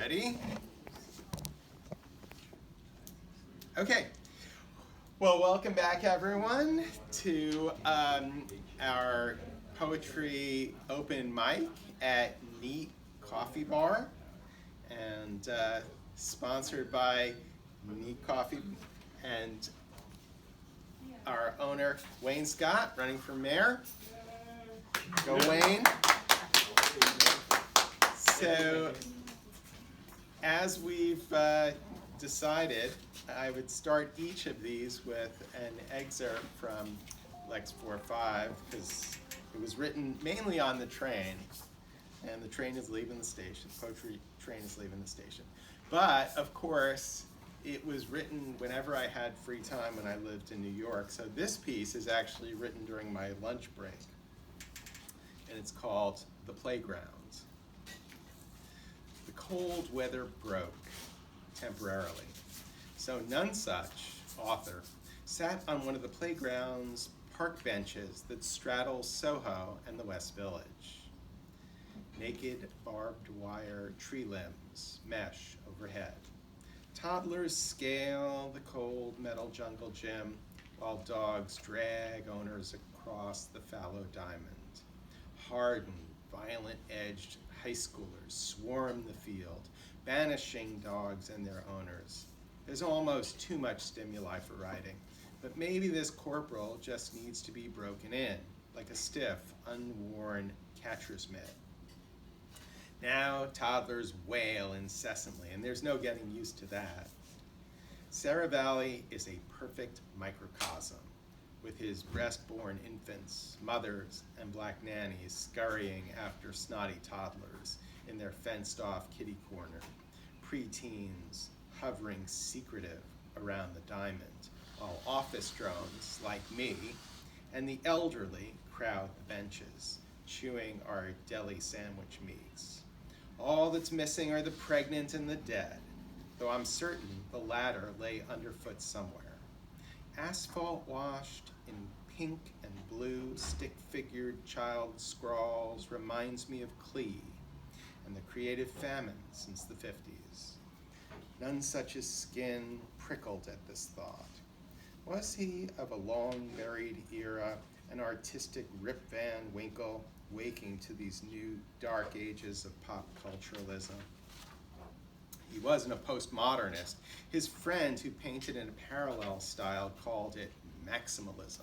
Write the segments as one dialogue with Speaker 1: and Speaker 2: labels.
Speaker 1: Ready? Okay. Well, welcome back, everyone, to our poetry open mic at Neat Coffee Bar, and sponsored by Neat Coffee and our owner, Wayne Scott, running for mayor. Go, Wayne. So, as we've decided, I would start each of these with an excerpt from Lex 4-5, because it was written mainly on the train, and the train is leaving the station, poetry train is leaving the station. But, of course, it was written whenever I had free time when I lived in New York. So this piece is actually written during my lunch break, and it's called The Playground. The cold weather broke temporarily. So Nonesuch, author, sat on one of the playground's park benches that straddles Soho and the West Village. Naked barbed wire tree limbs mesh overhead. Toddlers scale the cold metal jungle gym while dogs drag owners across the fallow diamond. Hardened, violent-edged high schoolers swarm the field, banishing dogs and their owners. There's almost too much stimuli for writing, but maybe this corporal just needs to be broken in, like a stiff, unworn catcher's mitt. Now toddlers wail incessantly, and there's no getting used to that. Sarah Valley is a perfect microcosm, with his breast-born infants, mothers, and black nannies scurrying after snotty toddlers in their fenced-off kitty corner, preteens hovering secretive around the diamond, while office drones like me and the elderly crowd the benches, chewing our deli sandwich meats. All that's missing are the pregnant and the dead, though I'm certain the latter lay underfoot somewhere. Asphalt washed in pink and blue stick-figured child scrawls reminds me of Klee and the creative famine since the 50s. Nonesuch's skin prickled at this thought. Was he of a long-buried era, an artistic Rip Van Winkle, waking to these new dark ages of pop culturalism? He wasn't a postmodernist. His friend who painted in a parallel style called it maximalism.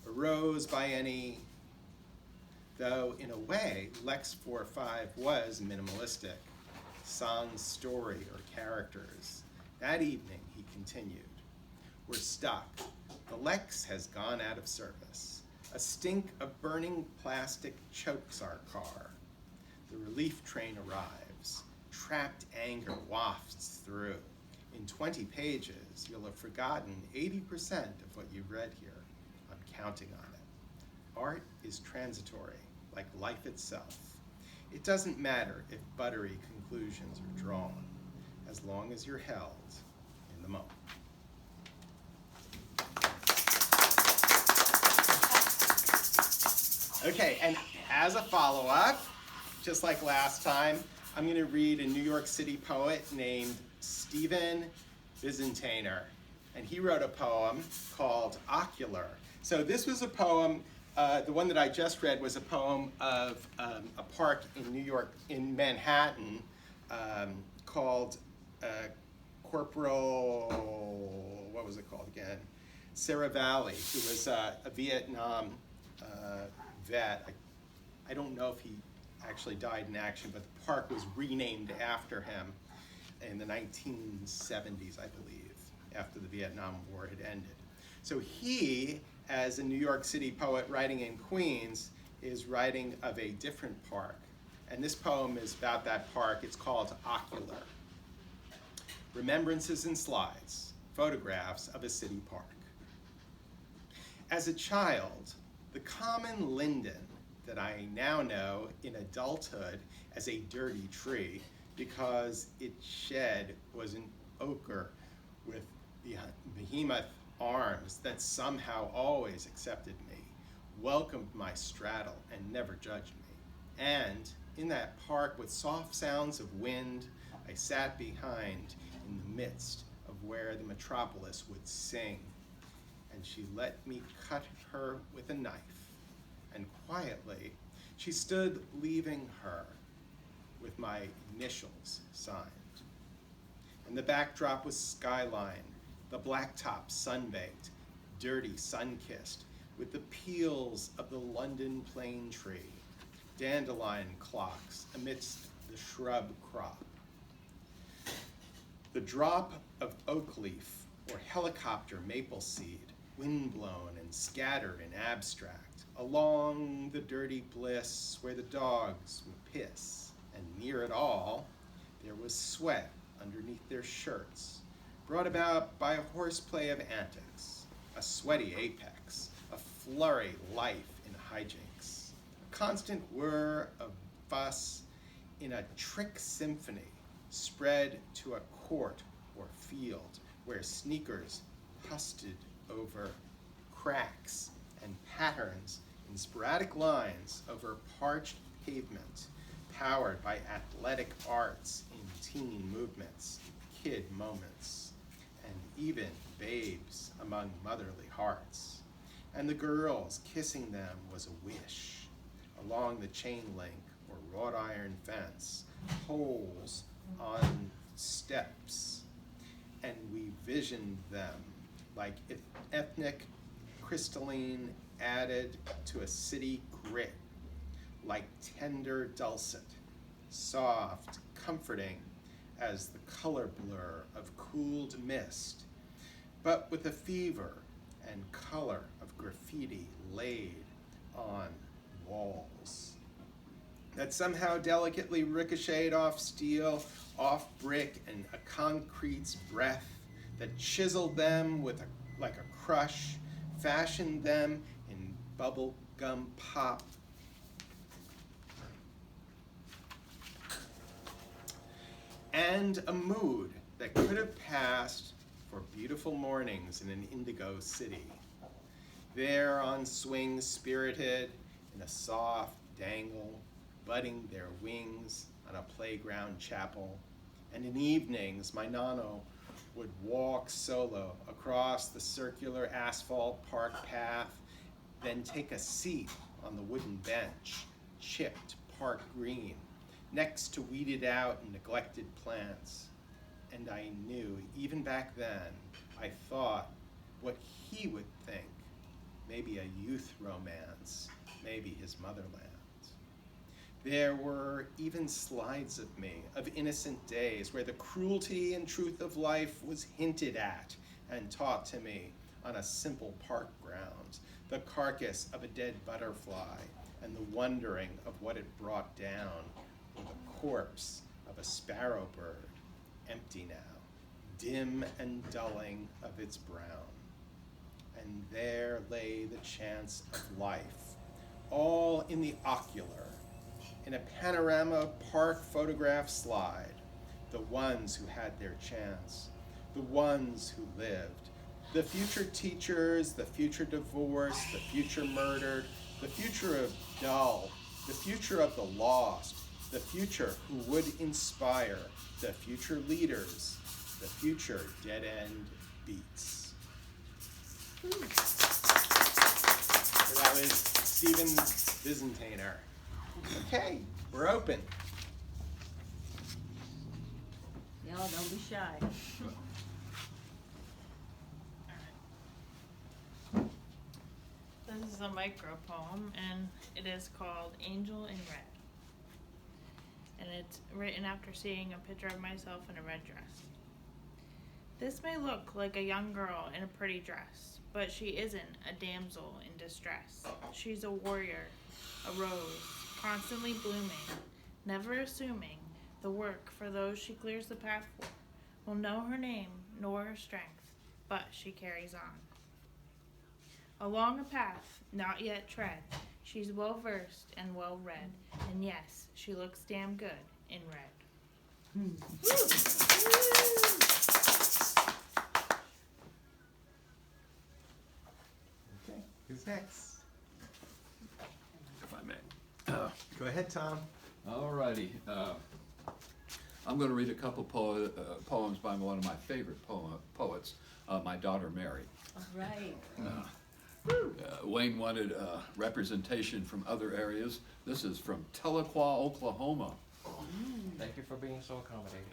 Speaker 1: Arose by any, though in a way, Lex 4-5 was minimalistic. Sans story or characters. That evening, he continued, we're stuck. The Lex has gone out of service. A stink of burning plastic chokes our car. The relief train arrives. Trapped anger wafts through. In 20 pages, you'll have forgotten 80% of what you've read here. I'm counting on it. Art is transitory, like life itself. It doesn't matter if buttery conclusions are drawn, as long as you're held in the moment. Okay, and as a follow-up, just like last time, I'm going to read a New York City poet named Stephen Byzantiner, and he wrote a poem called Ocular. So this was a poem, the one that I just read was a poem of a park in New York, in Manhattan, called Corporal, what was it called again? Sarah Valley, who was a Vietnam vet. I don't know if he actually died in action, but the park was renamed after him in the 1970s, I believe, after the Vietnam War had ended. So he, as a New York City poet writing in Queens, is writing of a different park. And this poem is about that park. It's called Ocular. Remembrances and slides, photographs of a city park. As a child, the common linden that I now know in adulthood as a dirty tree because its shed was an ochre with behemoth arms that somehow always accepted me, welcomed my straddle, and never judged me. And in that park with soft sounds of wind, I sat behind in the midst of where the metropolis would sing, and she let me cut her with a knife, and quietly she stood leaving her with my initials signed. And the backdrop was skyline, the blacktop sun-baked, dirty sun-kissed, with the peels of the London plane tree, dandelion clocks amidst the shrub crop. The drop of oak leaf or helicopter maple seed, windblown and scattered in abstract, along the dirty bliss where the dogs would piss, and near it all, there was sweat underneath their shirts, brought about by a horseplay of antics, a sweaty apex, a flurry life in hijinks, a constant whir of fuss in a trick symphony spread to a court or field where sneakers pusted over cracks and patterns in sporadic lines over parched pavement, powered by athletic arts in teen movements, kid moments, and even babes among motherly hearts. And the girls kissing them was a wish, along the chain link or wrought iron fence, holes on steps, and we visioned them like ethnic crystalline added to a city grit, like tender dulcet, soft, comforting as the color blur of cooled mist, but with a fever and color of graffiti laid on walls that somehow delicately ricocheted off steel, off brick, and a concrete's breath that chiseled them like a crush, fashioned them in bubble gum pop. And a mood that could have passed for beautiful mornings in an indigo city. There on swings spirited in a soft dangle, budding their wings on a playground chapel. And in evenings, my nano would walk solo across the circular asphalt park path, then take a seat on the wooden bench, chipped park green, next to weeded out and neglected plants. And I knew, even back then, I thought what he would think, maybe a youth romance, maybe his motherland. There were even slides of me, of innocent days, where the cruelty and truth of life was hinted at and taught to me on a simple park ground, the carcass of a dead butterfly and the wondering of what it brought down, or the corpse of a sparrow bird, empty now, dim and dulling of its brown. And there lay the chance of life, all in the ocular, in a panorama park photograph slide, the ones who had their chance, the ones who lived, the future teachers, the future divorced, the future murdered, the future of dull, the future of the lost, the future who would inspire, the future leaders, the future dead-end beats. So that was Stephen Byzantiner. Okay, we're open.
Speaker 2: Y'all don't be shy.
Speaker 3: This is a micro poem, and it is called Angel in Red. And it's written after seeing a picture of myself in a red dress. This may look like a young girl in a pretty dress, but she isn't a damsel in distress. She's a warrior, a rose, constantly blooming, never assuming the work for those she clears the path for will know her name nor her strength, but she carries on. Along a path not yet tread, she's well versed and well read, and yes, she looks damn good in red.
Speaker 1: Okay, who's next?
Speaker 4: If I may.
Speaker 1: Go ahead, Tom.
Speaker 4: Alrighty. I'm going to read a couple poems by one of my favorite poets, my daughter Mary.
Speaker 2: All right.
Speaker 4: Wayne wanted representation from other areas. This is from Tahlequah, Oklahoma.
Speaker 5: Thank you for being so accommodating.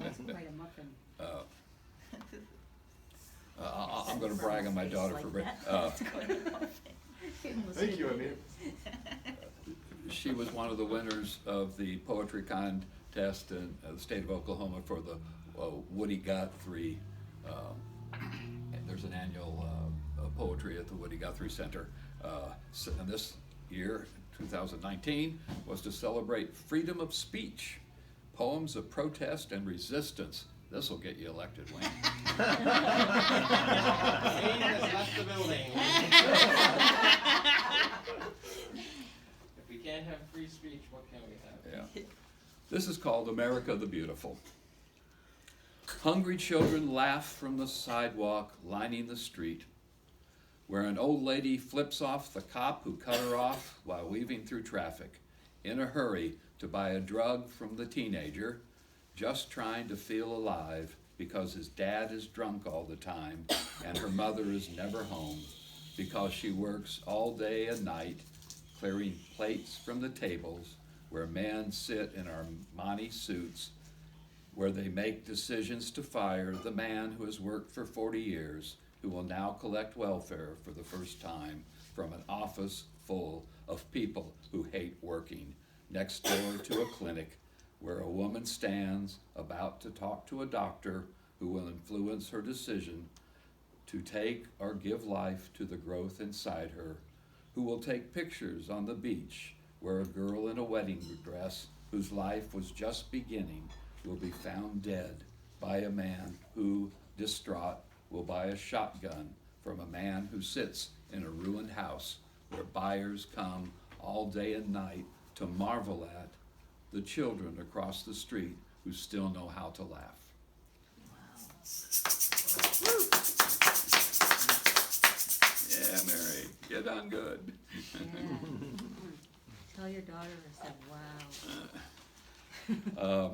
Speaker 2: That's quite a muffin.
Speaker 4: I'm going to brag on my daughter for
Speaker 5: Thank you, Amir.
Speaker 4: she was one of the winners of the poetry contest in the state of Oklahoma for the Woody Guthrie. And there's an annual poetry at the Woody Guthrie Center. And this year, 2019, was to celebrate freedom of speech, poems of protest and resistance. This will get you elected, Wayne.
Speaker 5: Wayne has left the building. If we can't have free speech, what can we have?
Speaker 4: Yeah. This is called America the Beautiful. Hungry children laugh from the sidewalk lining the street, where an old lady flips off the cop who cut her off while weaving through traffic, in a hurry to buy a drug from the teenager, just trying to feel alive because his dad is drunk all the time and her mother is never home because she works all day and night clearing plates from the tables where men sit in Armani suits, where they make decisions to fire the man who has worked for 40 years, who will now collect welfare for the first time from an office full of people who hate working, next door to a clinic where a woman stands about to talk to a doctor who will influence her decision to take or give life to the growth inside her, who will take pictures on the beach where a girl in a wedding dress whose life was just beginning will be found dead by a man who, distraught, will buy a shotgun from a man who sits in a ruined house where buyers come all day and night to marvel at the children across the street who still know how to laugh. Yeah, Mary, you done good.
Speaker 2: Yeah. Tell your daughter I said, wow.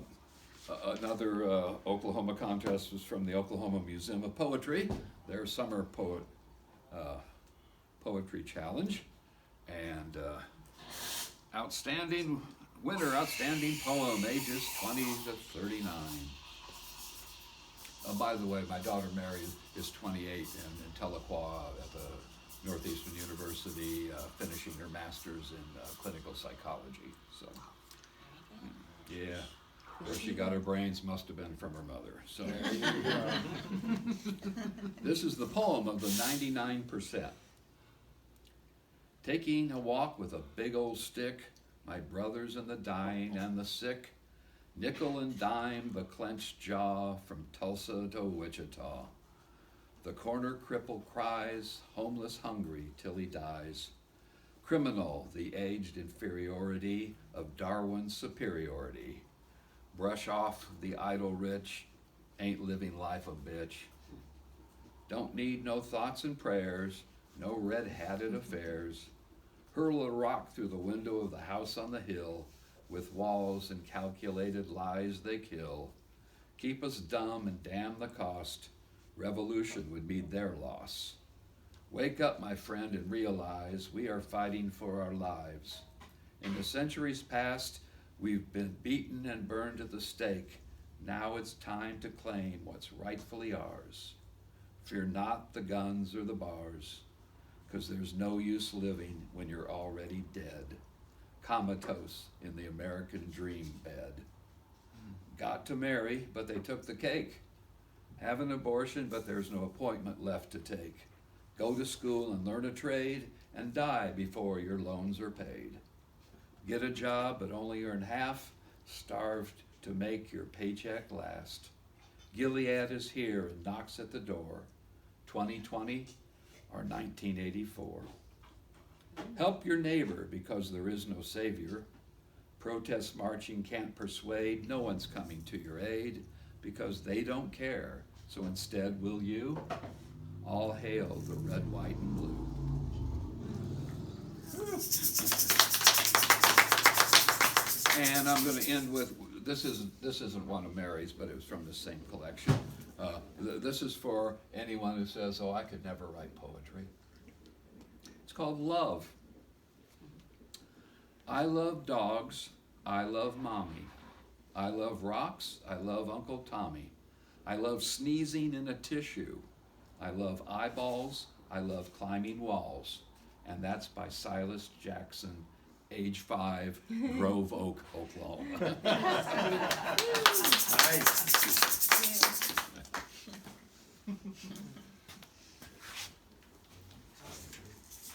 Speaker 4: Another Oklahoma contest was from the Oklahoma Museum of Poetry, their summer poetry challenge, and outstanding poem, ages 20 to 39. By the way, my daughter Mary is 28 and in Tahlequah at the Northeastern University, finishing her master's in clinical psychology. So, yeah. Where she got her brains must have been from her mother. So this is the poem of the 99%. Taking a walk with a big old stick, my brothers and the dying and the sick, nickel and dime the clenched jaw from Tulsa to Wichita. The corner cripple cries, homeless hungry till he dies. Criminal the aged inferiority of Darwin's superiority. Brush off the idle rich, ain't living life a bitch. Don't need no thoughts and prayers, no red-hatted affairs. Hurl a rock through the window of the house on the hill, with walls and calculated lies they kill. Keep us dumb and damn the cost, revolution would be their loss. Wake up, my friend, and realize we are fighting for our lives. In the centuries past, we've been beaten and burned at the stake. Now it's time to claim what's rightfully ours. Fear not the guns or the bars, 'cause there's no use living when you're already dead, comatose in the American dream bed. Got to marry, but they took the cake. Have an abortion, but there's no appointment left to take. Go to school and learn a trade, and die before your loans are paid. Get a job, but only earn half, starved to make your paycheck last. Gilead is here and knocks at the door, 2020 or 1984. Help your neighbor because there is no savior. Protest marching can't persuade, no one's coming to your aid because they don't care. So instead, will you? All hail the red, white, and blue. And I'm going to end with this isn't one of Mary's, but it was from the same collection. This is for anyone who says, "Oh, I could never write poetry." It's called Love. I love dogs. I love mommy. I love rocks. I love Uncle Tommy. I love sneezing in a tissue. I love eyeballs. I love climbing walls. And that's by Silas Jackson, age 5, Grove Oak, Oklahoma.
Speaker 1: Nice.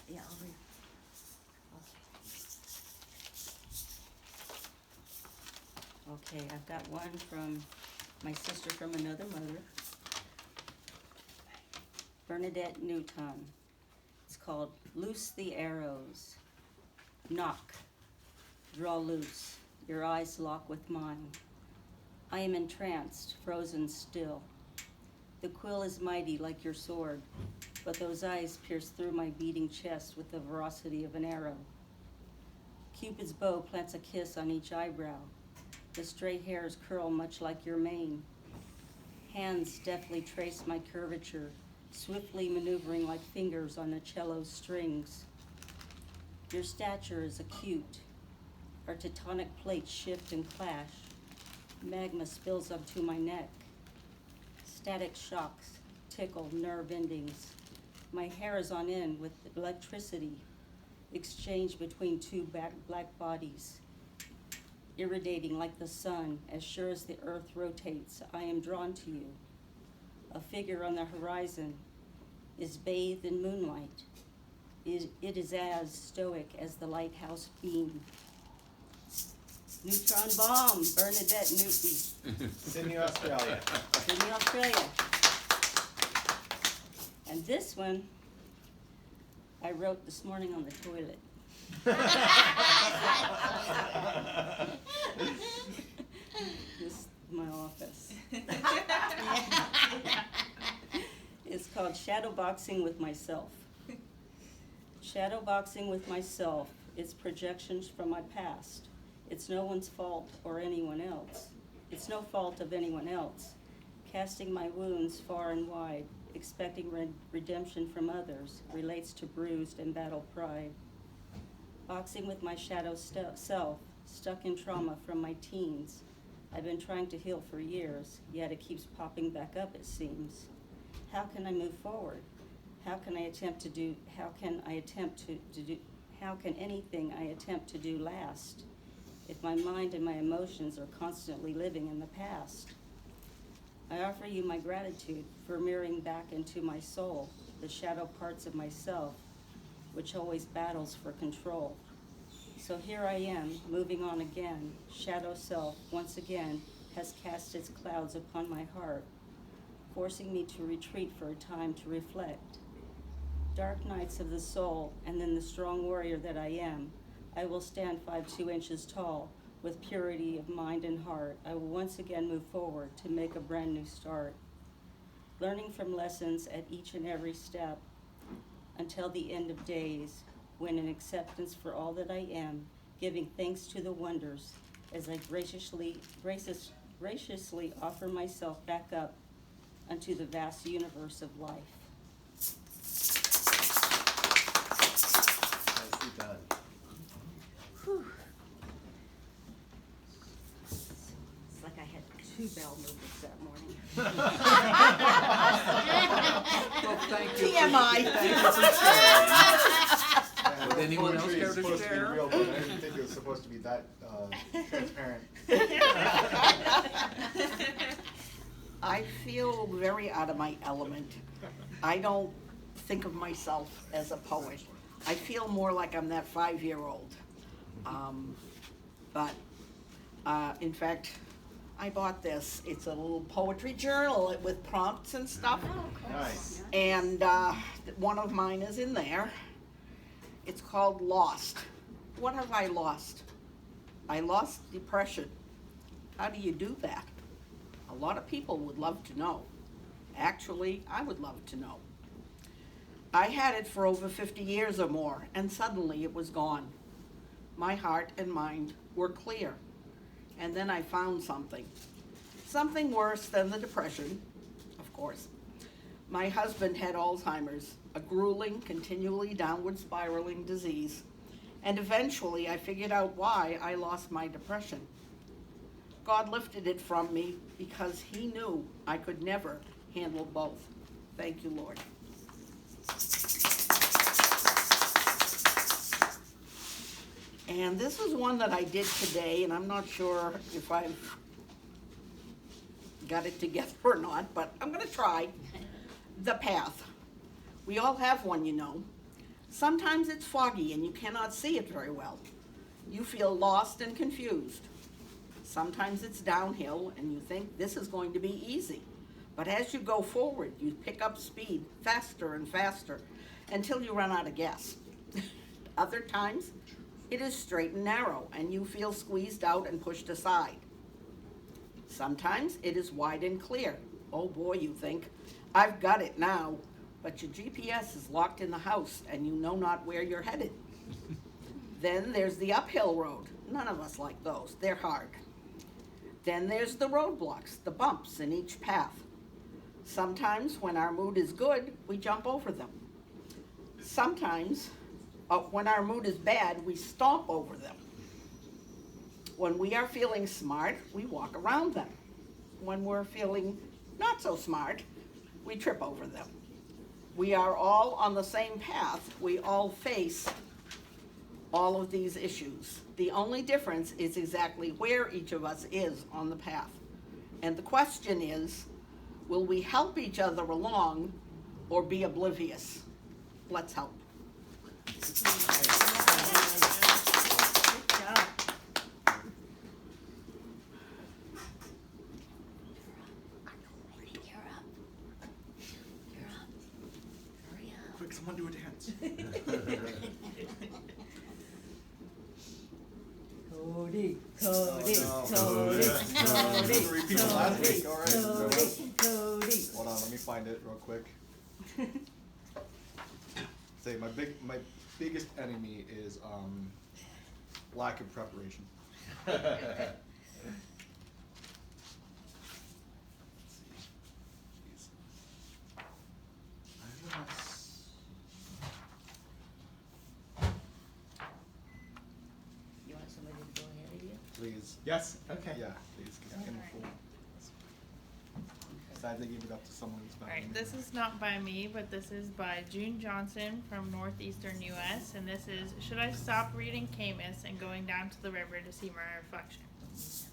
Speaker 2: Yeah, I'll read. Okay, I've got one from my sister from another mother, Bernadette Newton. It's called Loose the Arrows. Knock, draw loose, your eyes lock with mine. I am entranced, frozen still. The quill is mighty like your sword, but those eyes pierce through my beating chest with the ferocity of an arrow. Cupid's bow plants a kiss on each eyebrow. The straight hairs curl much like your mane. Hands deftly trace my curvature, swiftly maneuvering like fingers on a cello's strings. Your stature is acute. Our tectonic plates shift and clash. Magma spills up to my neck. Static shocks tickle nerve endings. My hair is on end with electricity, exchanged between two black bodies. Irradiating like the sun, as sure as the earth rotates, I am drawn to you. A figure on the horizon is bathed in moonlight. It is as stoic as the lighthouse beam. Neutron bomb, Bernadette Newton,
Speaker 1: Sydney, Australia.
Speaker 2: Sydney, Australia. And this one, I wrote this morning on the toilet. This is my office. It's called Shadowboxing with Myself. Shadowboxing with myself is projections from my past. It's no one's fault or anyone else. It's no fault of anyone else. Casting my wounds far and wide, expecting redemption from others, relates to bruised and battled pride. Boxing with my shadow self, stuck in trauma from my teens. I've been trying to heal for years, yet it keeps popping back up, it seems. How can I move forward? How can anything I attempt to do last if my mind and my emotions are constantly living in the past? I offer you my gratitude for mirroring back into my soul the shadow parts of myself, which always battles for control. So here I am, moving on again. Shadow self, once again, has cast its clouds upon my heart, forcing me to retreat for a time to reflect. Dark nights of the soul, and then the strong warrior that I am, I will stand 5'2" tall, with purity of mind and heart. I will once again move forward to make a brand new start. Learning from lessons at each and every step, until the end of days, when in acceptance for all that I am, giving thanks to the wonders, as I graciously offer myself back up unto the vast universe of life.
Speaker 1: Nicely done.
Speaker 2: Whew. It's like I had 2 bowel movements that morning.
Speaker 4: Well, thank you.
Speaker 2: TMI.
Speaker 4: Would anyone else
Speaker 6: Poetry
Speaker 4: care
Speaker 6: is
Speaker 4: to
Speaker 6: supposed to be
Speaker 4: share?
Speaker 6: real, but I didn't think it was supposed to be that transparent.
Speaker 7: I feel very out of my element. I don't think of myself as a poet. I feel more like I'm that 5-year-old. In fact, I bought this. It's a little poetry journal with prompts and stuff.
Speaker 1: Nice.
Speaker 7: And one of mine is in there. It's called Lost. What have I lost? I lost depression. How do you do that? A lot of people would love to know. Actually, I would love to know. I had it for over 50 years or more, and suddenly it was gone. My heart and mind were clear. And then I found something. Something worse than the depression, of course. My husband had Alzheimer's, a grueling, continually downward spiraling disease. And eventually I figured out why I lost my depression. God lifted it from me because he knew I could never handle both. Thank you, Lord. And this is one that I did today, and I'm not sure if I've got it together or not, but I'm gonna try. The path. We all have one, you know. Sometimes it's foggy and you cannot see it very well. You feel lost and confused. Sometimes it's downhill and you think this is going to be easy. But as you go forward, you pick up speed faster and faster until you run out of gas. Other times, it is straight and narrow and you feel squeezed out and pushed aside. Sometimes it is wide and clear. Oh boy, you think, I've got it now. But your GPS is locked in the house and you know not where you're headed. Then there's the uphill road. None of us like those, they're hard. Then there's the roadblocks, the bumps in each path. Sometimes when our mood is good, we jump over them. Sometimes when our mood is bad, we stomp over them. When we are feeling smart, we walk around them. When we're feeling not so smart, we trip over them. We are all on the same path. We all face all of these issues. The only difference is exactly where each of us is on the path. And the question is, will we help each other along or be oblivious? Let's help.
Speaker 3: Good job.
Speaker 6: Quick, someone do a dance.
Speaker 8: Cody,
Speaker 6: Oh,
Speaker 8: Cody,
Speaker 6: no.
Speaker 8: Cody, Cody,
Speaker 6: Repeat it last
Speaker 8: Cody,
Speaker 6: week, all right.
Speaker 8: Cody, Cody.
Speaker 6: Hold on, let me find it real quick. Say my biggest enemy is lack of preparation.
Speaker 8: You want somebody to go ahead of you?
Speaker 6: Please.
Speaker 1: Yes, okay.
Speaker 6: Yeah, please. 'Cause I can
Speaker 3: Alright.
Speaker 6: fool. Besides, I gave it up to someone who's better.
Speaker 3: Alright,
Speaker 6: than
Speaker 3: this
Speaker 6: me.
Speaker 3: is not by me, but this is by June Johnson from Northeastern US, and this is, should I stop reading Camus and going down to the river to see my reflection?
Speaker 8: Please.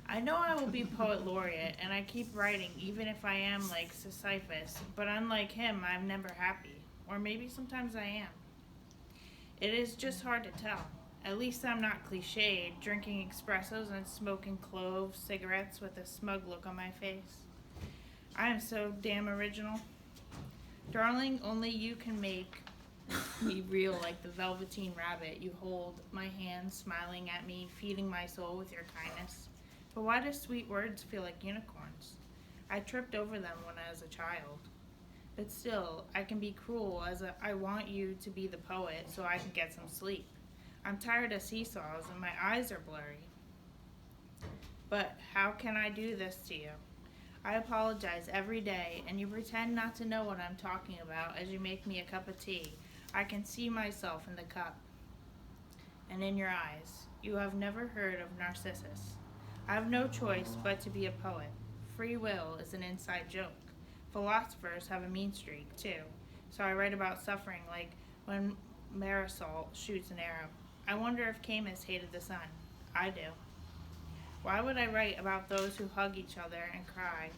Speaker 3: I know I will be poet laureate, and I keep writing even if I am like Sisyphus, but unlike him, I'm never happy. Or maybe sometimes I am. It is just hard to tell. At least I'm not cliched, drinking espressos and smoking clove cigarettes with a smug look on my face. I am so damn original. Darling, only you can make me real like the velveteen rabbit. You hold my hand, smiling at me, feeding my soul with your kindness. But why do sweet words feel like unicorns? I tripped over them when I was a child. But still, I can be cruel as I want you to be the poet so I can get some sleep. I'm tired of seesaws and my eyes are blurry. But how can I do this to you? I apologize every day and you pretend not to know what I'm talking about as you make me a cup of tea. I can see myself in the cup and in your eyes. You have never heard of Narcissus. I have no choice but to be a poet. Free will is an inside joke. Philosophers have a mean streak too, so I write about suffering like when Marisol shoots an arrow. I wonder if Camus hated the sun. I do. Why would I write about those who hug each other and cry?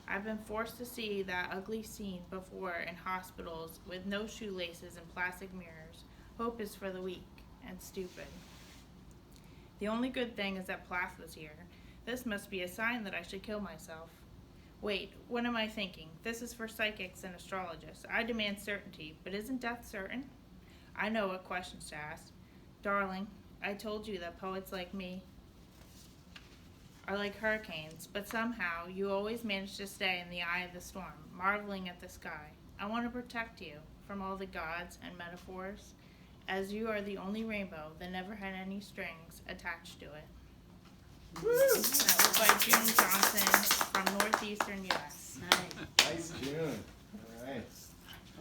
Speaker 3: I've been forced to see that ugly scene before in hospitals with no shoelaces and plastic mirrors. Hope is for the weak and stupid. The only good thing is that Plath was here. This must be a sign that I should kill myself. Wait, what am I thinking? This is for psychics and astrologists. I demand certainty, but isn't death certain? I know what questions to ask. Darling, I told you that poets like me are like hurricanes, but somehow you always manage to stay in the eye of the storm, marveling at the sky. I want to protect you from all the gods and metaphors, as you are the only rainbow that never had any strings attached to it. That was by June Johnson from Northeastern US.
Speaker 8: Nice.
Speaker 6: Nice, June. All right.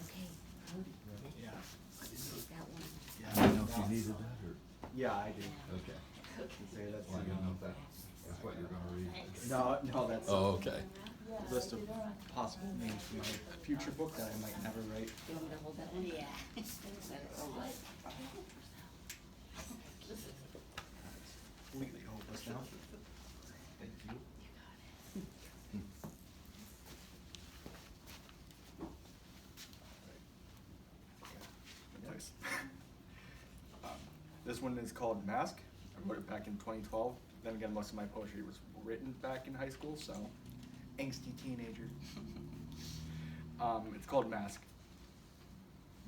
Speaker 8: Okay, Cody,
Speaker 6: Yeah.
Speaker 8: that one.
Speaker 6: Yeah.
Speaker 4: I didn't know if you needed that or.
Speaker 6: Yeah, I do.
Speaker 4: Okay.
Speaker 6: Say that's
Speaker 4: Well, I didn't know if that's what you're gonna read.
Speaker 6: No, that's
Speaker 4: Oh, okay.
Speaker 6: a list of possible names for my future book that I might never write.
Speaker 8: You want me to hold that one? Yeah.
Speaker 6: Completely hopeless now. Thank you. Nice. This one is called Mask. I wrote it back in 2012. Then again, most of my poetry was written back in high school, so angsty teenager. It's called Mask.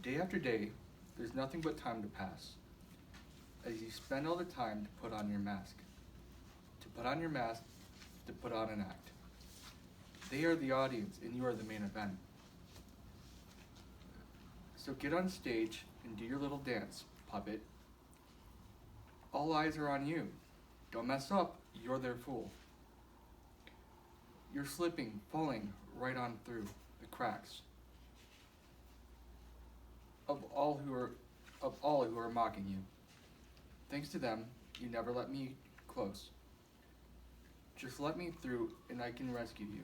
Speaker 6: Day after day, there's nothing but time to pass. As you spend all the time to put on your mask. To put on your mask, to put on an act. They are the audience and you are the main event. So get on stage and do your little dance, puppet. All eyes are on you. Don't mess up, you're their fool. You're slipping, falling right on through the cracks of all who are mocking you. Thanks to them, you never let me close. Just let me through and I can rescue you.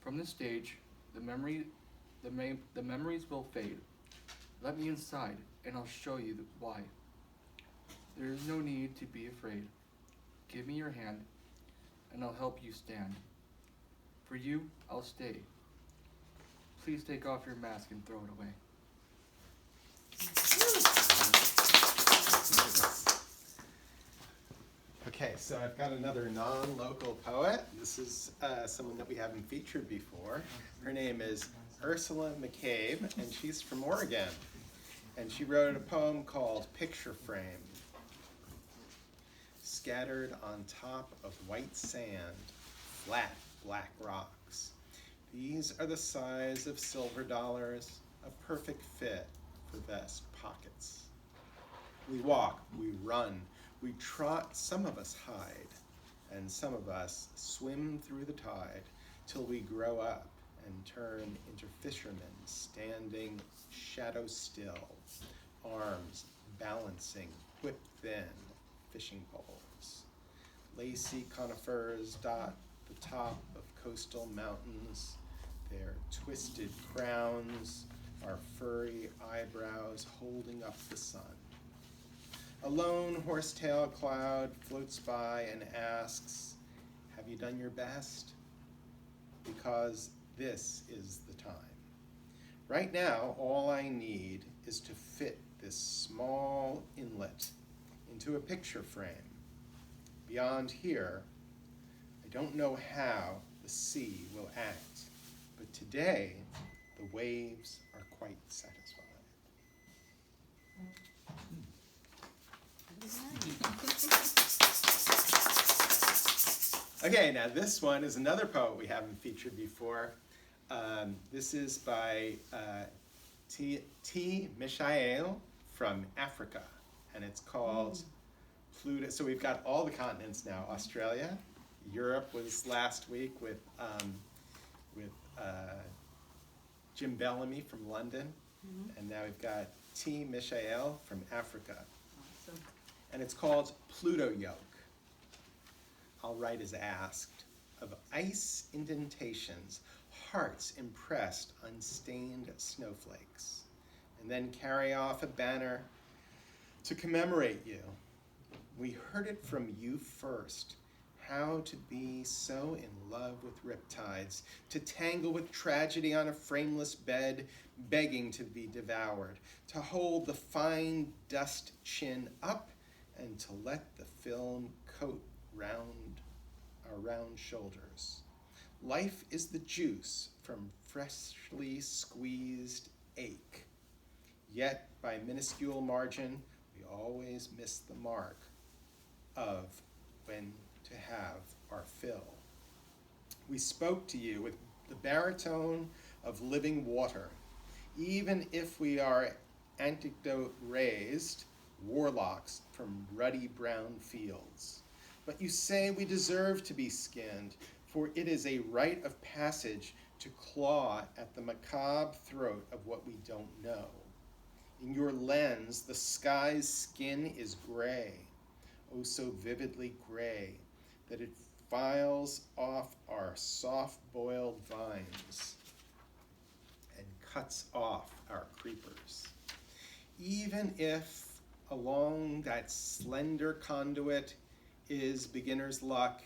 Speaker 6: From the stage, the memories will fade. Let me inside and I'll show you why. There is no need to be afraid. Give me your hand and I'll help you stand. For you, I'll stay. Please take off your mask and throw it away.
Speaker 1: Okay, so I've got another non-local poet. This is someone that we haven't featured before. Her name is Ursula McCabe, and she's from Oregon. And she wrote a poem called Picture Frame. Scattered on top of white sand, flat black rocks. These are the size of silver dollars, a perfect fit for vest pockets. We walk, we run, we trot, some of us hide, and some of us swim through the tide till we grow up and turn into fishermen standing shadow still, arms balancing whip-thin fishing poles. Lacy conifers dot the top of coastal mountains, their twisted crowns are furry eyebrows holding up the sun. A lone horsetail cloud floats by and asks, have you done your best? Because this is the time. Right now, all I need is to fit this small inlet into a picture frame. Beyond here, I don't know how the sea will act, but today the waves are quite satisfied. Okay, now this one is another poet we haven't featured before. This is by T. Mishael from Africa, and it's called Pluto. So we've got all the continents now. Australia, Europe was last week with Jim Bellamy from London, and now we've got T. Mishael from Africa.
Speaker 8: Awesome.
Speaker 1: And it's called Pluto Yoke. I'll write as asked, of ice indentations, hearts impressed on stained snowflakes, and then carry off a banner to commemorate you. We heard it from you first, how to be so in love with riptides, to tangle with tragedy on a frameless bed, begging to be devoured, to hold the fine dust chin up, and to let the film coat our round shoulders. Life is the juice from freshly squeezed ache. Yet, by minuscule margin, we always miss the mark of when to have our fill. We spoke to you with the baritone of living water, even if we are antidote raised warlocks from ruddy brown fields. But you say we deserve to be skinned, for it is a rite of passage to claw at the macabre throat of what we don't know. In your lens, the sky's skin is gray, oh so vividly gray, that it files off our soft-boiled vines and cuts off our creepers. Even if along that slender conduit is beginner's luck,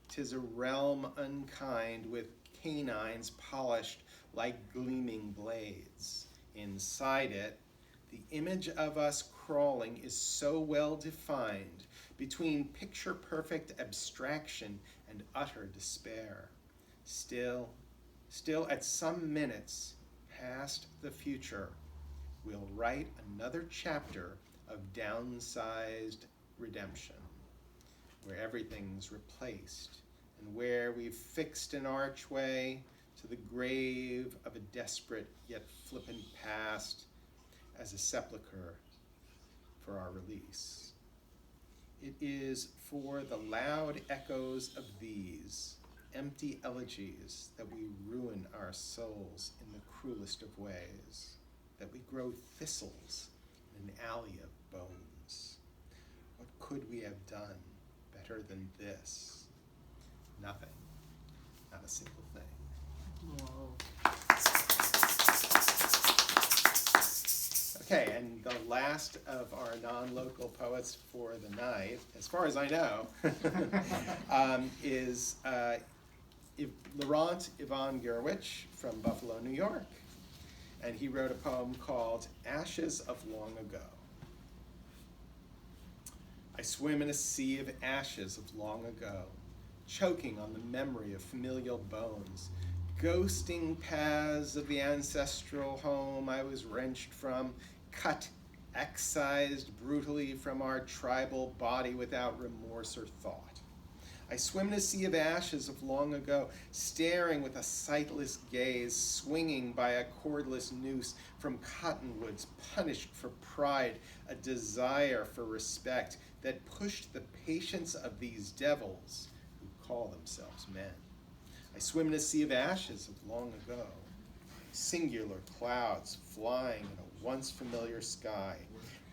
Speaker 1: 'tis a realm unkind with canines polished like gleaming blades. Inside it, the image of us crawling is so well defined between picture-perfect abstraction and utter despair. Still at some minutes past the future, we'll write another chapter of downsized redemption, where everything's replaced and where we've fixed an archway to the grave of a desperate yet flippant past as a sepulcher for our release. It is for the loud echoes of these empty elegies that we ruin our souls in the cruelest of ways, that we grow thistles in an alley of bones. What could we have done better than this? Nothing. Not a single thing.
Speaker 2: Whoa.
Speaker 1: Okay, and the last of our non-local poets for the night, as far as I know, is Laurent Ivan Gurewitch from Buffalo, New York. And he wrote a poem called Ashes of Long Ago. I swim in a sea of ashes of long ago, choking on the memory of familial bones, ghosting paths of the ancestral home I was wrenched from, cut, excised brutally from our tribal body without remorse or thought. I swim in a sea of ashes of long ago, staring with a sightless gaze, swinging by a cordless noose from cottonwoods, punished for pride, a desire for respect that pushed the patience of these devils who call themselves men. I swim in a sea of ashes of long ago, singular clouds flying in a once familiar sky,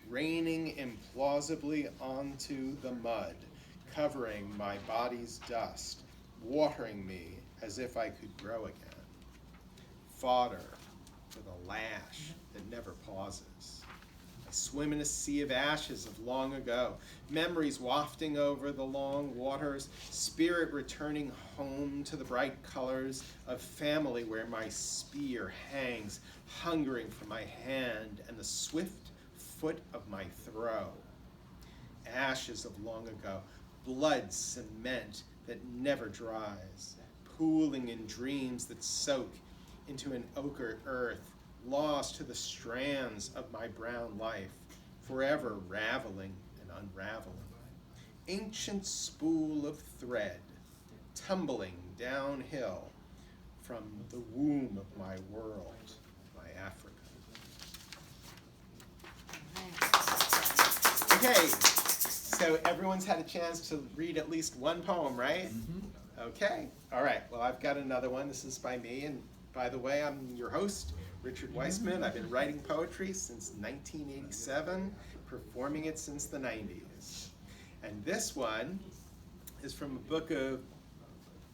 Speaker 1: raining implausibly onto the mud, covering my body's dust, watering me as if I could grow again. Fodder for the lash that never pauses. I swim in a sea of ashes of long ago, memories wafting over the long waters, spirit returning home to the bright colors of family where my spear hangs, hungering for my hand and the swift foot of my throw. Ashes of long ago, blood cement that never dries, pooling in dreams that soak into an ochre earth, lost to the strands of my brown life, forever raveling and unraveling. Ancient spool of thread, tumbling downhill from the womb of my world, my Africa. Okay, so everyone's had a chance to read at least one poem, right? Okay, all right, well, I've got another one. This is by me, and by the way, I'm your host, Richard Weissman. I've been writing poetry since 1987, performing it since the 90s. And this one is from a book of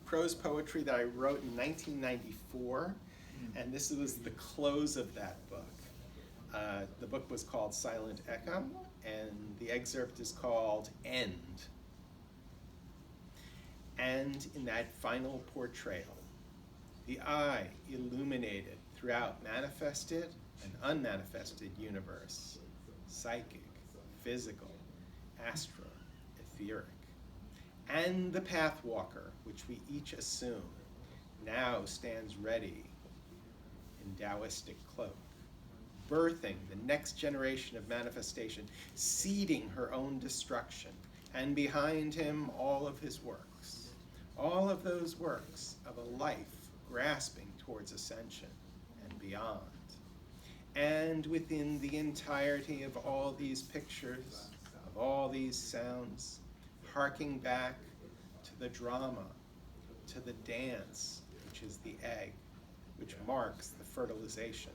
Speaker 1: prose poetry that I wrote in 1994, and this was the close of that book. The book was called Silent Echo, and the excerpt is called End. And in that final portrayal, the eye illuminated throughout manifested and unmanifested universe, psychic, physical, astral, etheric, and the pathwalker, which we each assume, now stands ready in Taoistic cloak, birthing the next generation of manifestation, seeding her own destruction, and behind him all of his works, all of those works of a life grasping towards ascension and beyond. And within the entirety of all these pictures, of all these sounds, harking back to the drama, to the dance, which is the egg, which marks the fertilization,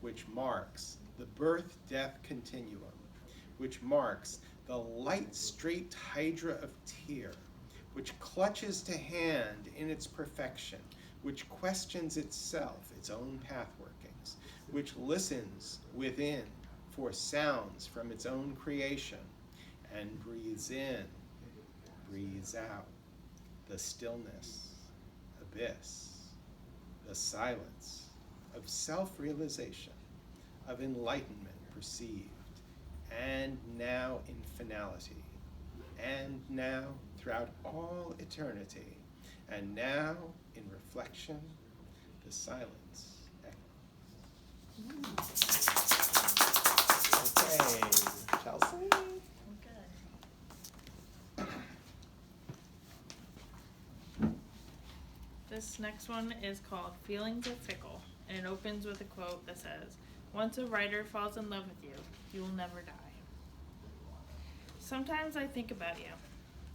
Speaker 1: which marks the birth-death continuum, which marks the light straight hydra of tear, which clutches to hand in its perfection, which questions itself, its own path workings, which listens within for sounds from its own creation, and breathes in, breathes out, the stillness, abyss, the silence of self-realization, of enlightenment perceived, and now in finality, and now throughout all eternity, and now in reflection, the silence echoes. Okay, Chelsea?
Speaker 3: This next one is called Feelings Are Fickle, and it opens with a quote that says, "Once a writer falls in love with you, you will never die." Sometimes I think about you.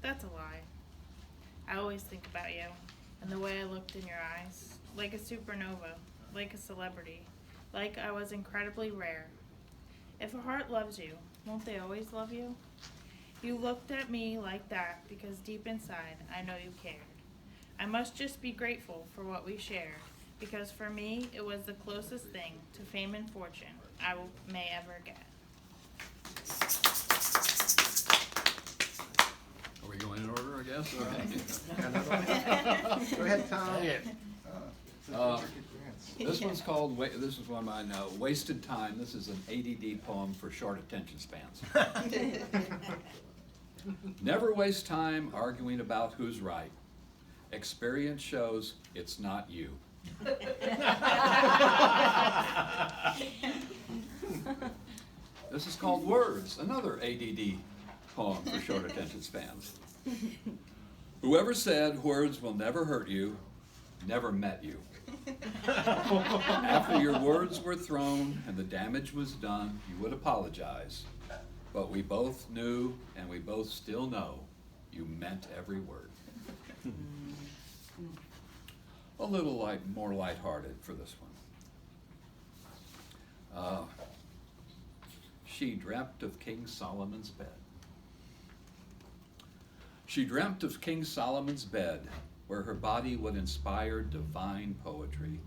Speaker 3: That's a lie. I always think about you, and the way I looked in your eyes, like a supernova, like a celebrity, like I was incredibly rare. If a heart loves you, won't they always love you? You looked at me like that because deep inside, I know you cared. I must just be grateful for what we shared, because for me, it was the closest thing to fame and fortune I may ever get.
Speaker 4: Are we going in order, I guess?
Speaker 1: Go ahead, Tom.
Speaker 4: This one's called, this is one I know, Wasted Time. This is an ADD poem for short attention spans. Never waste time arguing about who's right. Experience shows it's not you. This is called Words, another ADD poem for short attention spans. Whoever said words will never hurt you, never met you. After your words were thrown and the damage was done, you would apologize. But we both knew, and we both still know, you meant every word. A little more lighthearted for this one. She dreamt of King Solomon's bed. She dreamt of King Solomon's bed, where her body would inspire divine poetry,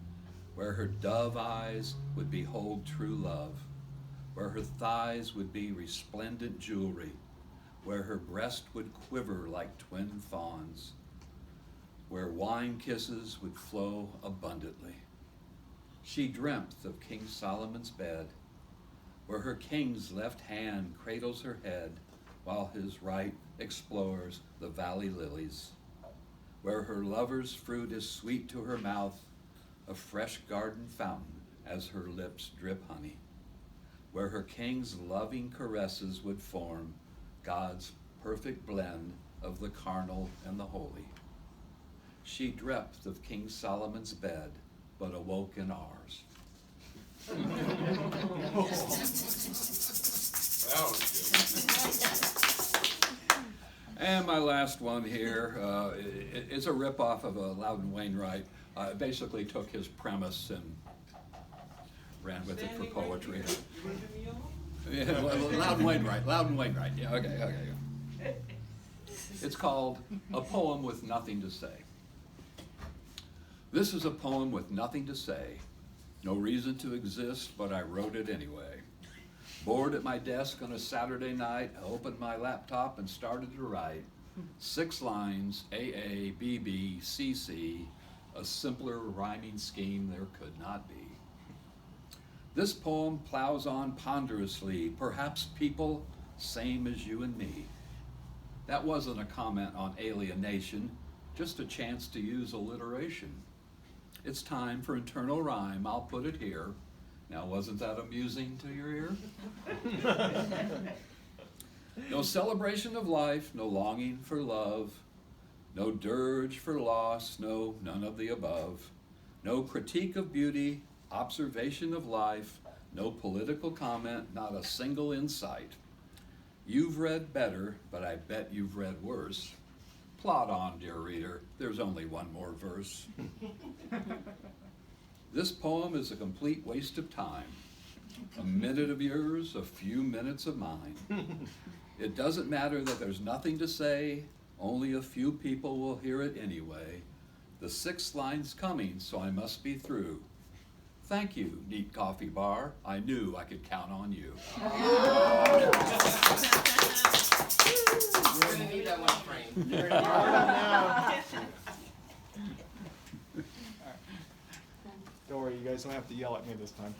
Speaker 4: where her dove eyes would behold true love, where her thighs would be resplendent jewelry, where her breast would quiver like twin fawns, where wine kisses would flow abundantly. She dreamt of King Solomon's bed, where her king's left hand cradles her head, while his right explores the valley lilies, where her lover's fruit is sweet to her mouth, a fresh garden fountain as her lips drip honey, where her king's loving caresses would form God's perfect blend of the carnal and the holy. She dreamt of King Solomon's bed, but awoke in ours. And my last one here, it's a ripoff of Loudon Wainwright. Basically took his premise and ran with it for poetry. Yeah, Loudon Wainwright, yeah, okay. It's called A Poem with Nothing to Say. This is a poem with nothing to say, no reason to exist, but I wrote it anyway. Bored at my desk on a Saturday night, I opened my laptop and started to write 6 lines, A, B, B, C, C, a simpler rhyming scheme there could not be. This poem plows on ponderously, perhaps people same as you and me. That wasn't a comment on alienation, just a chance to use alliteration. It's time for internal rhyme, I'll put it here. Now, wasn't that amusing to your ear? No celebration of life, no longing for love, no dirge for loss, no none of the above. No critique of beauty, observation of life, no political comment, not a single insight. You've read better, but I bet you've read worse. Plod on, dear reader, there's only one more verse. This poem is a complete waste of time. A minute of yours, a few minutes of mine. It doesn't matter that there's nothing to say, only a few people will hear it anyway. The sixth line's coming, so I must be through. Thank you, neat coffee bar. I knew I could count on you.
Speaker 5: We're gonna need that one frame.
Speaker 9: Don't worry, you guys don't have to yell at me this time.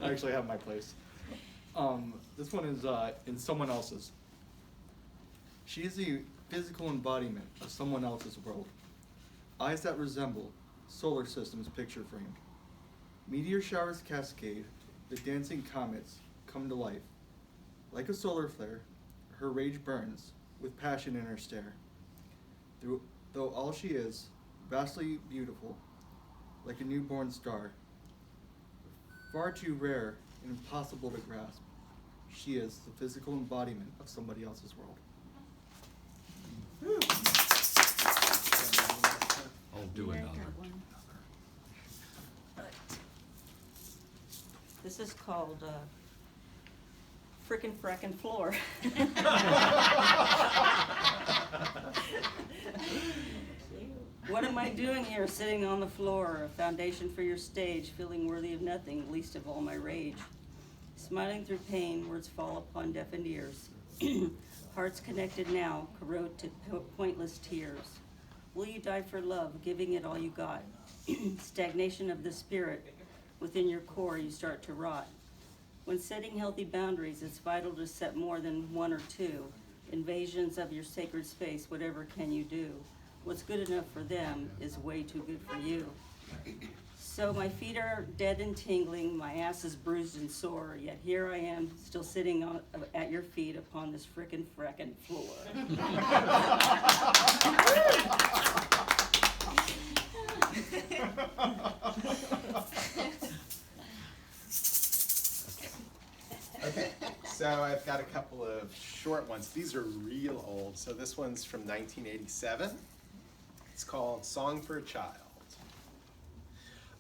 Speaker 9: I actually have my place. This one is in someone else's. She is the physical embodiment of someone else's world. Eyes that resemble solar systems picture framed. Meteor showers cascade, the dancing comets come to life. Like a solar flare, her rage burns with passion in her stare. Though all she is, vastly beautiful, like a newborn star. Far too rare and impossible to grasp, she is the physical embodiment of somebody else's world.
Speaker 4: I'll do another.
Speaker 2: This is called Frickin' Frackin' Floor. What am I doing here, sitting on the floor, a foundation for your stage, feeling worthy of nothing, least of all my rage? Smiling through pain, words fall upon deafened ears. Hearts connected now, corrode to pointless tears. Will you die for love, giving it all you got? Stagnation of the spirit, within your core you start to rot. When setting healthy boundaries, it's vital to set more than one or two. Invasions of your sacred space, whatever can you do? What's good enough for them is way too good for you. So my feet are dead and tingling, my ass is bruised and sore, yet here I am, still sitting at your feet upon this frickin' frackin' floor.
Speaker 1: Okay, so I've got a couple of short ones. These are real old. So this one's from 1987. It's called Song for a Child.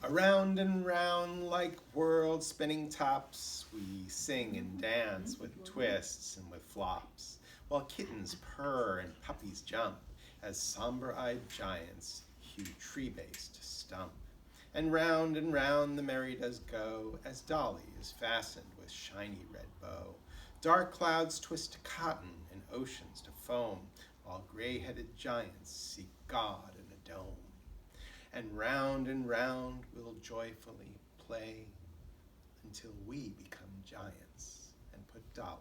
Speaker 1: Around and round like world spinning tops, we sing and dance with twists and with flops, while kittens purr and puppies jump as somber-eyed giants hew tree-base to stump. And round the merry does go as Dolly is fastened with shiny red bow. Dark clouds twist to cotton and oceans to foam, while gray-headed giants seek God in a dome. And round we'll joyfully play until we become giants and put Dolly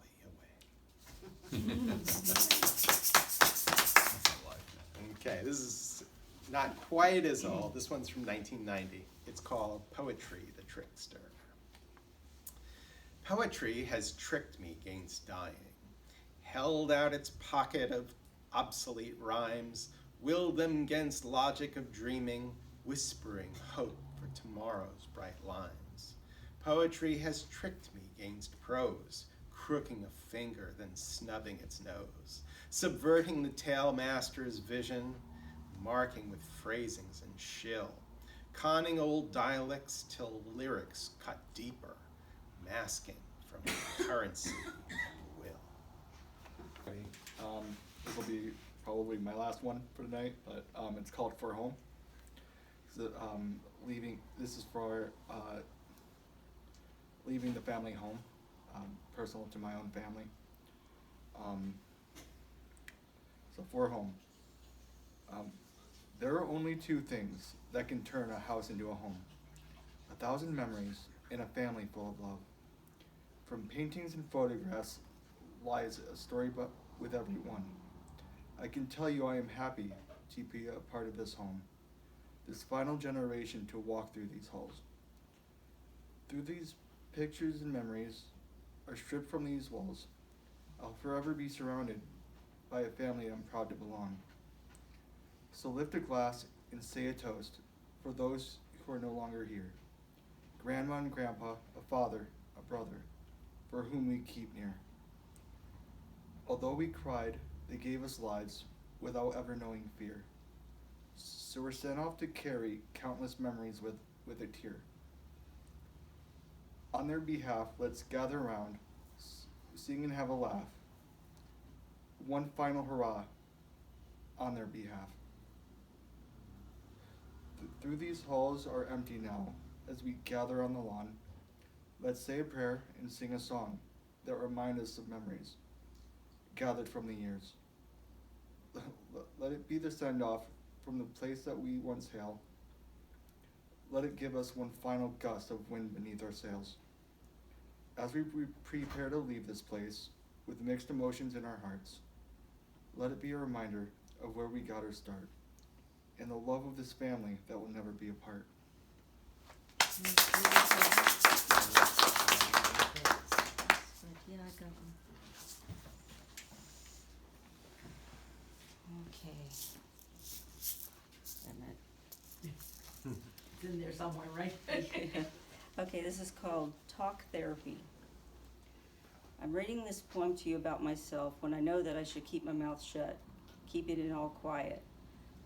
Speaker 1: away. Okay, this is not quite as old. This one's from 1990. It's called Poetry the Trickster. Poetry has tricked me 'gainst dying, held out its pocket of obsolete rhymes, willed them 'gainst logic of dreaming, whispering hope for tomorrow's bright lines. Poetry has tricked me 'gainst prose, crooking a finger, then snubbing its nose, subverting the tale master's vision, marking with phrasings and shill, conning old dialects till lyrics cut deeper, masking from currency will.
Speaker 9: This will be probably my last one for tonight, but it's called For Home. So, this is for leaving the family home, personal to my own family. So for home. There are only two things that can turn a house into a home: 1,000 memories and a family full of love. From paintings and photographs lies a story with everyone. I can tell you I am happy to be a part of this home, this final generation to walk through these halls. Through these pictures and memories are stripped from these walls, I'll forever be surrounded by a family I'm proud to belong. So lift a glass and say a toast for those who are no longer here. Grandma and grandpa, a father, a brother, for whom we keep near. Although we cried, they gave us lives without ever knowing fear. So we're sent off to carry countless memories with a tear. On their behalf, let's gather around, sing and have a laugh. One final hurrah on their behalf. Through these halls are empty now, as we gather on the lawn. Let's say a prayer and sing a song that remind us of memories gathered from the years. Let it be the send-off from the place that we once hailed. Let it give us one final gust of wind beneath our sails. As we prepare to leave this place with mixed emotions in our hearts, let it be a reminder of where we got our start and the love of this family that will never be apart.
Speaker 2: Yeah, I got one. Okay.
Speaker 8: It's in there somewhere, right?
Speaker 2: Okay, this is called Talk Therapy. I'm reading this poem to you about myself when I know that I should keep my mouth shut, keeping it all quiet.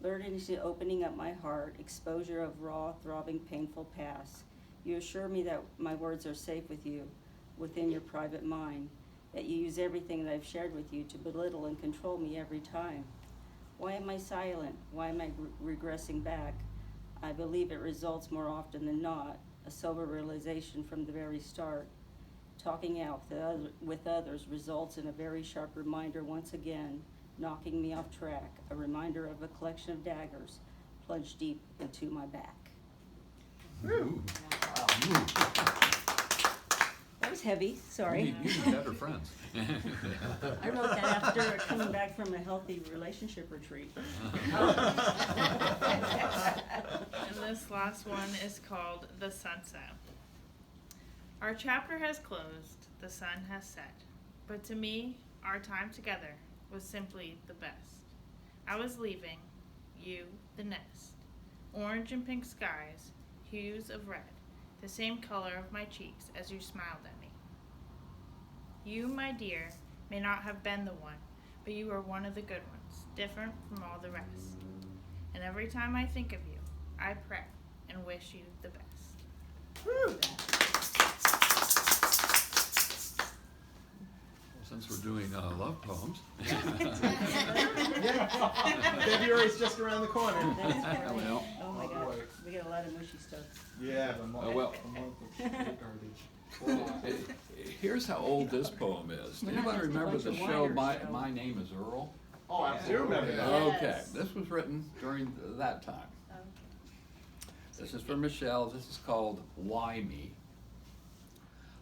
Speaker 2: Learning to opening up my heart, exposure of raw, throbbing, painful past. You assure me that my words are safe with you, within your private mind, that you use everything that I've shared with you to belittle and control me every time. Why am I silent? Why am I regressing back? I believe it results more often than not, a sober realization from the very start. Talking out with others results in a very sharp reminder once again, knocking me off track, a reminder of a collection of daggers plunged deep into my back.
Speaker 4: Ooh.
Speaker 2: That was heavy, sorry.
Speaker 4: You need better friends.
Speaker 2: I wrote that after coming back from a healthy relationship retreat.
Speaker 3: And this last one is called The Sunset. Our chapter has closed, the sun has set, but to me, our time together was simply the best. I was leaving, you, the nest, orange and pink skies, hues of red, the same color of my cheeks as you smiled at me. You, my dear, may not have been the one, but you are one of the good ones, different from all the rest. And every time I think of you, I pray and wish you the best.
Speaker 4: Since we're doing love poems.
Speaker 1: February's just around the corner.
Speaker 2: That's right.
Speaker 4: Well,
Speaker 2: Oh my God, we get a lot of mushy stuff.
Speaker 1: Yeah.
Speaker 4: well,
Speaker 9: Garbage.
Speaker 4: here's how old this poem is.
Speaker 2: We're not
Speaker 4: Anybody
Speaker 2: just a
Speaker 4: remember
Speaker 2: bunch
Speaker 4: the
Speaker 2: of
Speaker 4: show
Speaker 2: whiners, so.
Speaker 4: My Name is Earl?
Speaker 1: Oh, I do remember that.
Speaker 2: Yes.
Speaker 4: Okay, this was written during that time. This is for Michelle. This is called Why Me?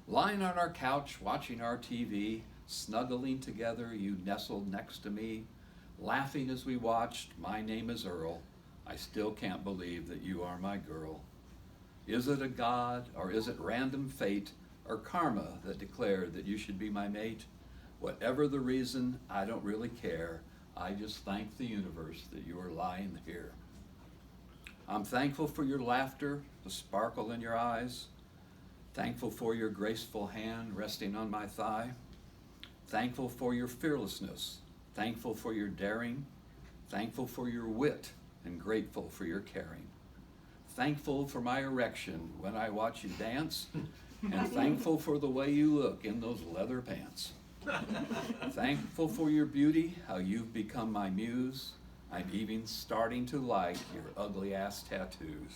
Speaker 4: Lying on our couch, watching our TV, snuggling together, you nestled next to me, laughing as we watched My Name is Earl. I still can't believe that you are my girl. Is it a God, or is it random fate, or karma that declared that you should be my mate? Whatever the reason, I don't really care. I just thank the universe that you are lying here. I'm thankful for your laughter, the sparkle in your eyes. Thankful for your graceful hand resting on my thigh. Thankful for your fearlessness. Thankful for your daring. Thankful for your wit and grateful for your caring. Thankful for my erection when I watch you dance. And thankful for the way you look in those leather pants. Thankful for your beauty, how you've become my muse. I'm even starting to like your ugly ass tattoos.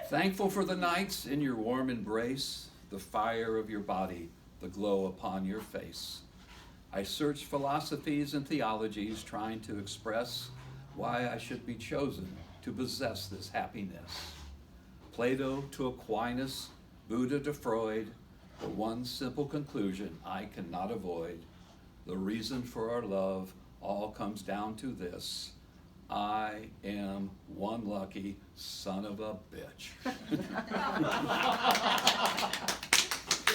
Speaker 4: Thankful for the nights in your warm embrace, the fire of your body, the glow upon your face. I search philosophies and theologies trying to express why I should be chosen to possess this happiness. Plato to Aquinas, Buddha to Freud, the one simple conclusion I cannot avoid. The reason for our love all comes down to this. I am one lucky son of a bitch.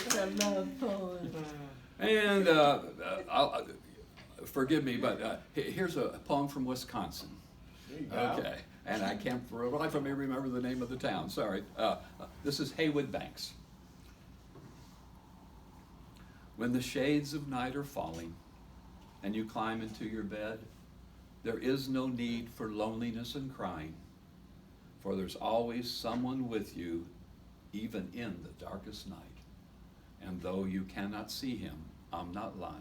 Speaker 2: It's a love poem.
Speaker 4: And forgive me, but here's a poem from Wisconsin.
Speaker 1: There you go.
Speaker 4: Okay. And I can't for the life of me remember the name of the town, sorry. This is Haywood Banks. When the shades of night are falling and you climb into your bed, there is no need for loneliness and crying, for there's always someone with you, even in the darkest night. And though you cannot see him, I'm not lying.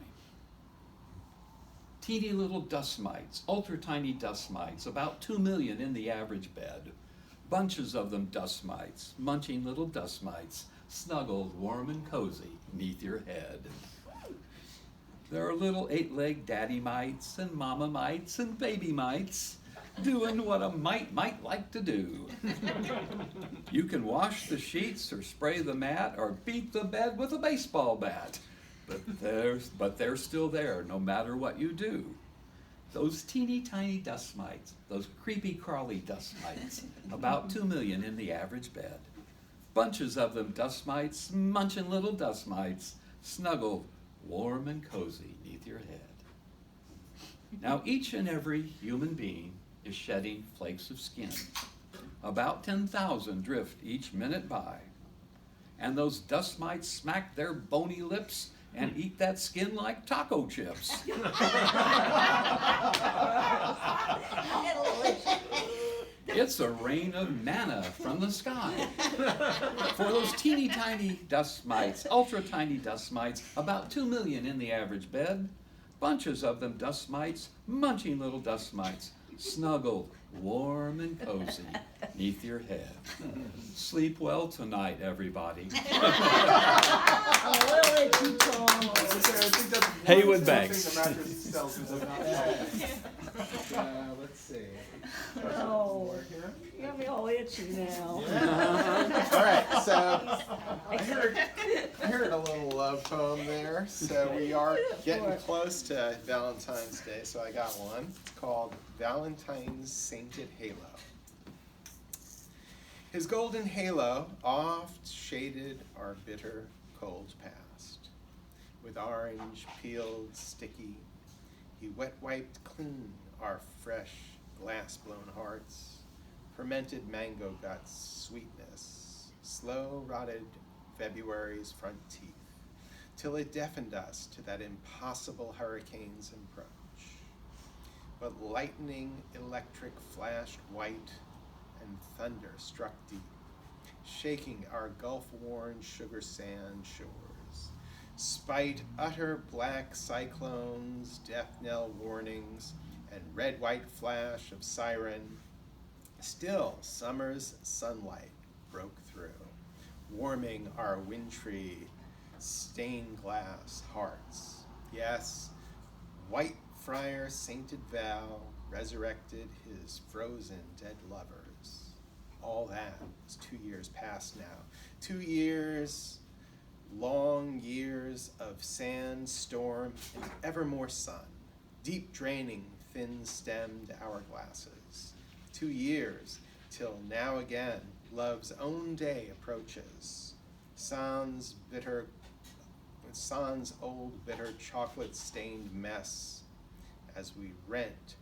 Speaker 4: Teeny little dust mites, ultra tiny dust mites, about 2 million in the average bed. Bunches of them dust mites, munching little dust mites, snuggled warm and cozy neath your head. There are little 8-legged daddy mites and mama mites and baby mites, doing what a mite might like to do. You can wash the sheets or spray the mat or beat the bed with a baseball bat, but they're still there no matter what you do. Those teeny tiny dust mites, those creepy crawly dust mites, about 2 million in the average bed. Bunches of them dust mites, munching little dust mites, snuggled warm and cozy neath your head. Now each and every human being is shedding flakes of skin. About 10,000 drift each minute by. And those dust mites smack their bony lips and eat that skin like taco chips. It's a rain of manna from the sky. For those teeny tiny dust mites, ultra tiny dust mites, about 2 million in the average bed, bunches of them dust mites, munching little dust mites, snuggled warm and cozy neath your head. Sleep well tonight, everybody. Haywood Banks.
Speaker 1: Let's see.
Speaker 8: Oh, you got me all itchy now.
Speaker 1: All right, so I heard a little love poem there. So we are getting close to Valentine's Day, so I got one. It's called Valentine's Sainted Halo. His golden halo oft shaded our bitter cold past. With orange peeled sticky, he wet wiped clean our fresh glass-blown hearts, fermented mango guts, sweetness, slow rotted February's front teeth, till it deafened us to that impossible hurricane's approach. But lightning electric flashed white, and thunder struck deep, shaking our gulf-worn sugar sand shores. Spite utter black cyclones, death knell warnings, and red-white flash of siren, still summer's sunlight broke through, warming our wintry stained glass hearts. Yes, white friar sainted Val resurrected his frozen dead lovers. All that is 2 years past now. 2 years, long years of sand, storm, and ever more sun, deep draining thin-stemmed hourglasses. 2 years, till now again love's own day approaches. Sans old bitter chocolate-stained mess, as we rent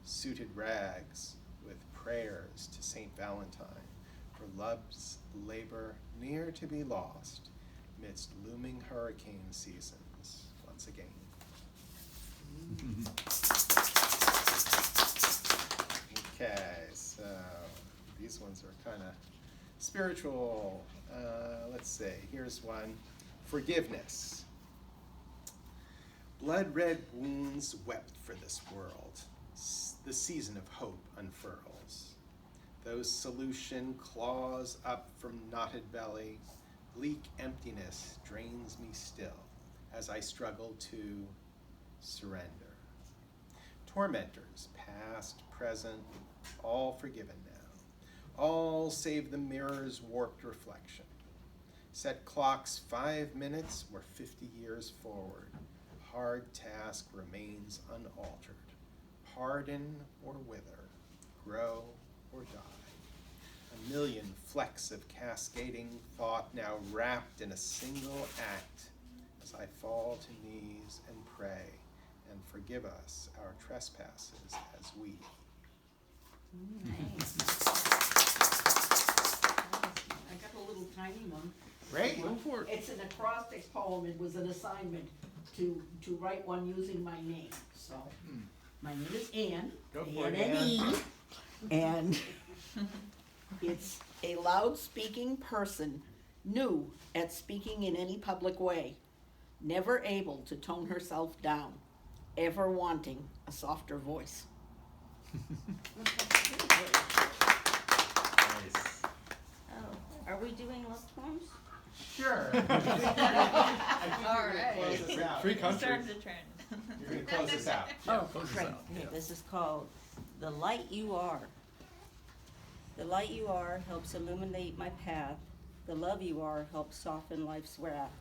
Speaker 1: suited rags with prayers to St. Valentine for love's labor near to be lost midst looming hurricane seasons once again. Okay, so these ones are kind of spiritual. Let's see, here's one. Forgiveness. Blood-red wounds wept for this world. The season of hope unfurls. Those solution claws up from knotted belly. Bleak emptiness drains me still as I struggle to surrender. Tormentors, past, present, all forgiven now. All save the mirror's warped reflection. Set clocks 5 minutes or 50 years forward. Hard task remains unaltered. Harden or wither, grow or die. A million flecks of cascading thought now wrapped in a single act as I fall to knees and pray and forgive us our trespasses as we
Speaker 7: I got a little tiny one.
Speaker 1: Great.
Speaker 9: Go for it.
Speaker 7: It's an acrostic poem. It was an assignment to write one using my name. So, my name is Ann.
Speaker 9: Go for it,
Speaker 7: A-N-N-E. And it's a loud-speaking person, new at speaking in any public way, never able to tone herself down, ever wanting a softer voice.
Speaker 1: Nice.
Speaker 2: Oh, are we doing love poems?
Speaker 1: Sure.
Speaker 3: All right.
Speaker 1: Close us out.
Speaker 9: Free country.
Speaker 3: Starting to trend.
Speaker 1: You're gonna close us out.
Speaker 2: Oh,
Speaker 9: close us
Speaker 2: great.
Speaker 9: out,
Speaker 2: Okay,
Speaker 9: yeah.
Speaker 2: this is called The Light You Are. The light you are helps illuminate my path. The love you are helps soften life's wrath.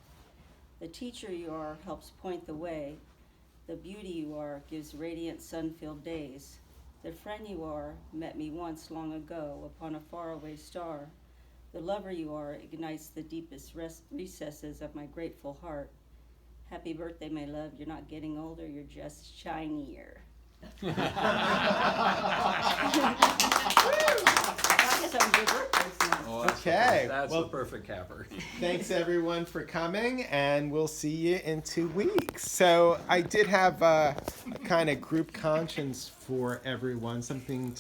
Speaker 2: The teacher you are helps point the way. The beauty you are gives radiant sun-filled days. The friend you are met me once long ago upon a faraway star. The lover you are ignites the deepest recesses of my grateful heart. Happy birthday, my love. You're not getting older, you're just shinier. Some good birthdays now.
Speaker 4: Oh, that's
Speaker 1: Okay,
Speaker 4: That's
Speaker 1: well-
Speaker 4: the perfect capper.
Speaker 1: Thanks everyone for coming, and we'll see you in 2 weeks. So I did have a kind of group conscience for everyone, something to